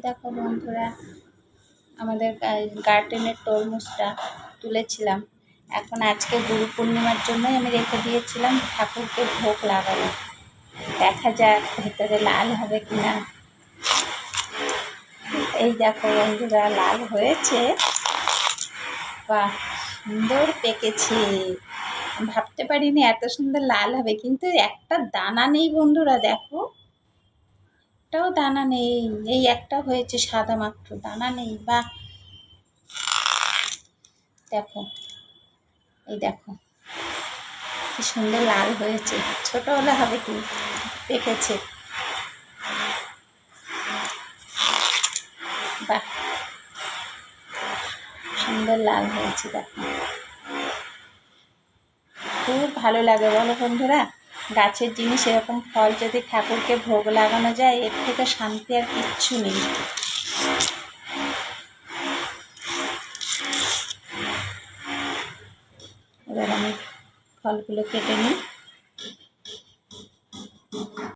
দেখো বন্ধুরা, আমাদের গার্ডেনের তরমুজটা তুলেছিলাম। এখন আজকে গুরু পূর্ণিমার জন্যই আমি রেখে দিয়েছিলাম ঠাকুরকে ভোগ লাগানো। দেখা যাক ভেতরে লাল হবে কিনা। এই দেখো বন্ধুরা, লাল হয়েছে। বাহ, সুন্দর পেকেছে। ভাবতে পারিনি এত সুন্দর লাল হবে, কিন্তু একটা দানা নেই বন্ধুরা। দেখো, একটাও দানা নেই। এই একটা হয়েছে সাদা মাত্র, দানা নেই। বাহ, দেখো, এই দেখো কি সুন্দর লাল হয়েছে। ছোট হলে হবে কি, পেকেছে। বাহ, সুন্দর লাল হয়েছে। দেখো, খুব ভালো লাগে বলো বন্ধুরা। গাছের জিনিস এরকম ফল যদি ঠাকুরকে ভোগ লাগানো যায়, এর থেকে শান্তি আর কিচ্ছু নেই। এবার আমি ফলগুলো কেটে নিই।